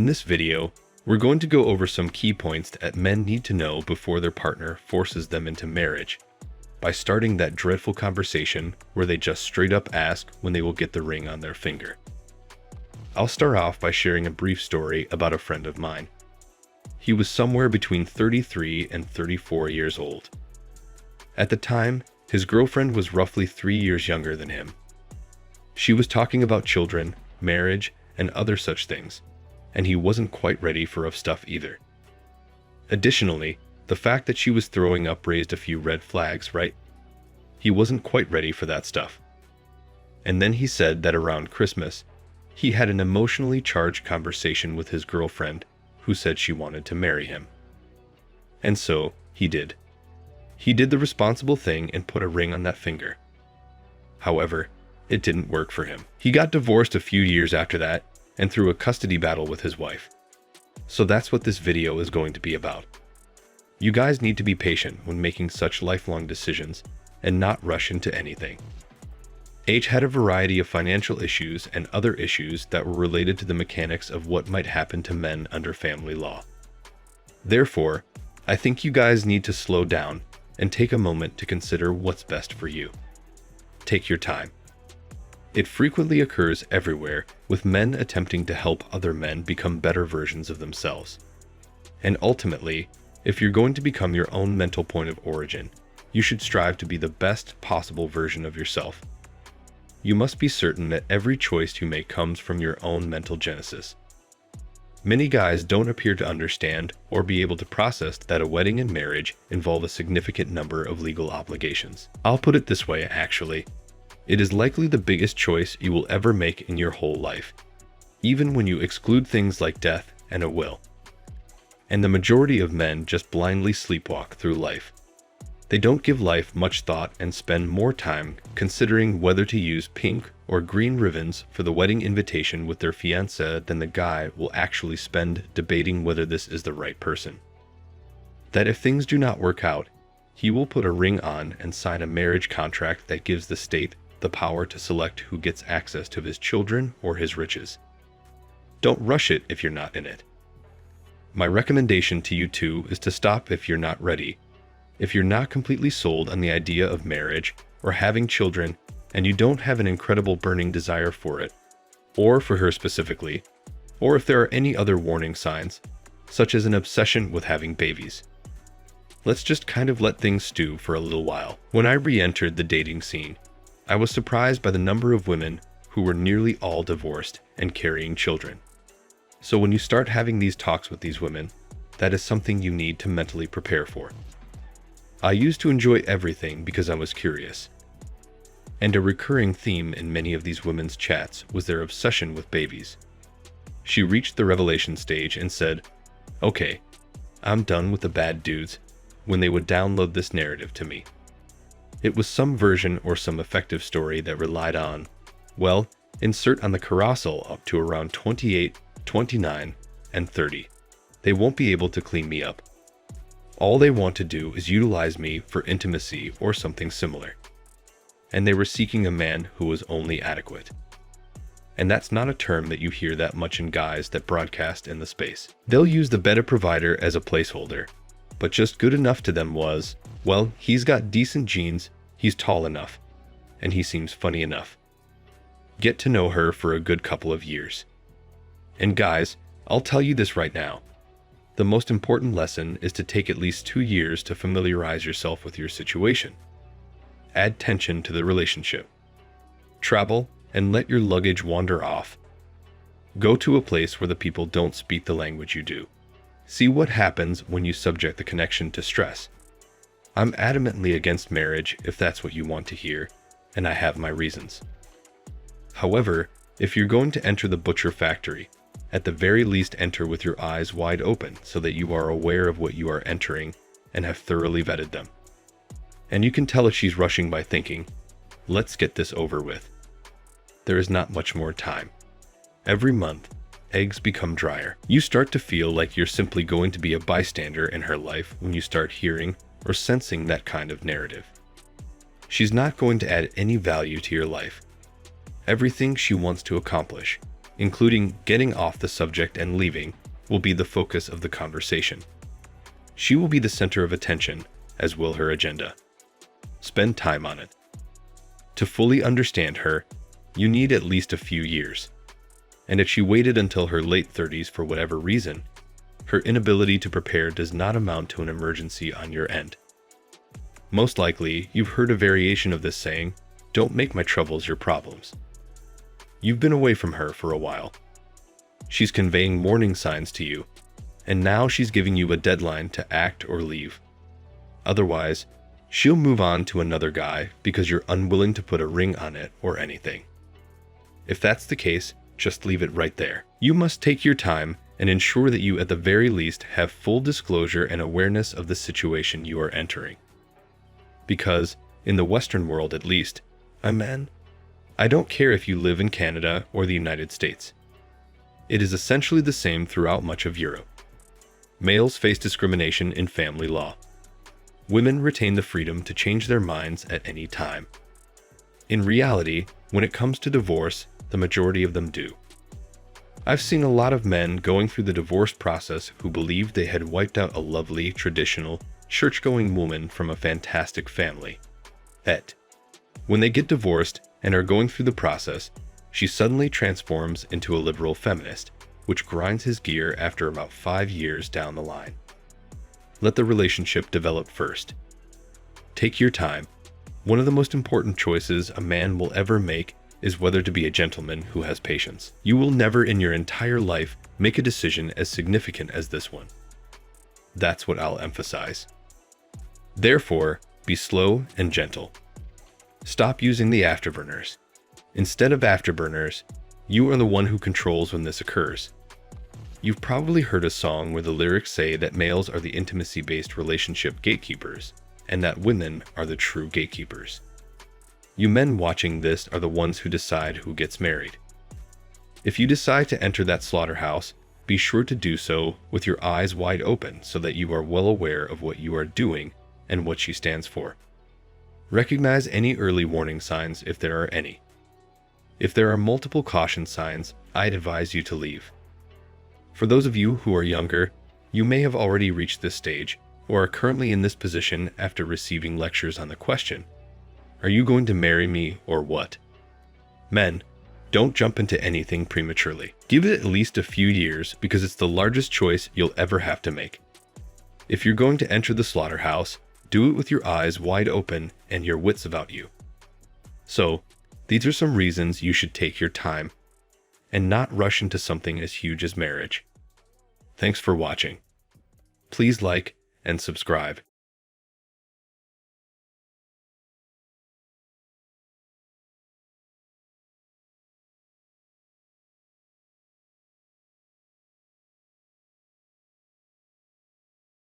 In this video, we're going to go over some key points that men need to know before their partner forces them into marriage, by starting that dreadful conversation where they just straight up ask when they will get the ring on their finger. I'll start off by sharing a brief story about a friend of mine. He was somewhere between 33 and 34 years old. At the time, his girlfriend was roughly 3 years younger than him. She was talking about children, marriage, and other such things, and he wasn't quite ready for rough stuff either. Additionally, the fact that she was throwing up raised a few red flags, right? He wasn't quite ready for that stuff. And then he said that around Christmas, he had an emotionally charged conversation with his girlfriend who said she wanted to marry him. And so, he did. He did the responsible thing and put a ring on that finger. However, it didn't work for him. He got divorced a few years after that and through a custody battle with his wife. So that's what this video is going to be about. You guys need to be patient when making such lifelong decisions and not rush into anything. H had a variety of financial issues and other issues that were related to the mechanics of what might happen to men under family law. Therefore, I think you guys need to slow down and take a moment to consider what's best for you. Take your time. It frequently occurs everywhere, with men attempting to help other men become better versions of themselves. And ultimately, if you're going to become your own mental point of origin, you should strive to be the best possible version of yourself. You must be certain that every choice you make comes from your own mental genesis. Many guys don't appear to understand or be able to process that a wedding and marriage involve a significant number of legal obligations. I'll put it this way, actually. It is likely the biggest choice you will ever make in your whole life, even when you exclude things like death and a will. And the majority of men just blindly sleepwalk through life. They don't give life much thought and spend more time considering whether to use pink or green ribbons for the wedding invitation with their fiancé than the guy will actually spend debating whether this is the right person. That if things do not work out, he will put a ring on and sign a marriage contract that gives the state the power to select who gets access to his children or his riches. Don't rush it if you're not in it. My recommendation to you two is to stop if you're not ready. If you're not completely sold on the idea of marriage or having children, and you don't have an incredible burning desire for it, or for her specifically, or if there are any other warning signs, such as an obsession with having babies. Let's just kind of let things stew for a little while. When I re-entered the dating scene, I was surprised by the number of women who were nearly all divorced and carrying children. So when you start having these talks with these women, that is something you need to mentally prepare for. I used to enjoy everything because I was curious. And a recurring theme in many of these women's chats was their obsession with babies. She reached the revelation stage and said, "Okay, I'm done with the bad dudes," when they would download this narrative to me. It was some version or some effective story that relied on, well, insert on the carousel up to around 28, 29, and 30. They won't be able to clean me up. All they want to do is utilize me for intimacy or something similar. And they were seeking a man who was only adequate. And that's not a term that you hear that much in guys that broadcast in the space. They'll use the beta provider as a placeholder, but just good enough to them was, well, he's got decent genes, he's tall enough, and he seems funny enough. Get to know her for a good couple of years. And guys, I'll tell you this right now. The most important lesson is to take at least 2 years to familiarize yourself with your situation. Add tension to the relationship. Travel and let your luggage wander off. Go to a place where the people don't speak the language you do. See what happens when you subject the connection to stress. I'm adamantly against marriage if that's what you want to hear, and I have my reasons. However, if you're going to enter the butcher factory, at the very least enter with your eyes wide open so that you are aware of what you are entering and have thoroughly vetted them. And you can tell if she's rushing by thinking, let's get this over with. There is not much more time. Every month, eggs become drier. You start to feel like you're simply going to be a bystander in her life when you start hearing or sensing that kind of narrative. She's not going to add any value to your life. Everything she wants to accomplish, including getting off the subject and leaving, will be the focus of the conversation. She will be the center of attention, as will her agenda. Spend time on it. To fully understand her, you need at least a few years. And if she waited until her late 30s for whatever reason, her inability to prepare does not amount to an emergency on your end. Most likely, you've heard a variation of this saying, "Don't make my troubles your problems." You've been away from her for a while. She's conveying warning signs to you, and now she's giving you a deadline to act or leave. Otherwise, she'll move on to another guy because you're unwilling to put a ring on it or anything. If that's the case, just leave it right there. You must take your time and ensure that you at the very least have full disclosure and awareness of the situation you are entering. Because, in the Western world at least, I don't care if you live in Canada or the United States. It is essentially the same throughout much of Europe. Males face discrimination in family law. Women retain the freedom to change their minds at any time. In reality, when it comes to divorce, the majority of them do. I've seen a lot of men going through the divorce process who believed they had wiped out a lovely, traditional, church-going woman from a fantastic family. Yet, when they get divorced and are going through the process, she suddenly transforms into a liberal feminist, which grinds his gear after about 5 years down the line. Let the relationship develop first. Take your time. One of the most important choices a man will ever make is whether to be a gentleman who has patience. You will never in your entire life make a decision as significant as this one. That's what I'll emphasize. Therefore, be slow and gentle. Stop using the afterburners. Instead of afterburners, you are the one who controls when this occurs. You've probably heard a song where the lyrics say that males are the intimacy-based relationship gatekeepers, and that women are the true gatekeepers. You men watching this are the ones who decide who gets married. If you decide to enter that slaughterhouse, be sure to do so with your eyes wide open so that you are well aware of what you are doing and what she stands for. Recognize any early warning signs if there are any. If there are multiple caution signs, I'd advise you to leave. For those of you who are younger, you may have already reached this stage or are currently in this position after receiving lectures on the question, "Are you going to marry me or what?" Men, don't jump into anything prematurely. Give it at least a few years because it's the largest choice you'll ever have to make. If you're going to enter the slaughterhouse, do it with your eyes wide open and your wits about you. So, these are some reasons you should take your time and not rush into something as huge as marriage. Thanks for watching. Please like and subscribe.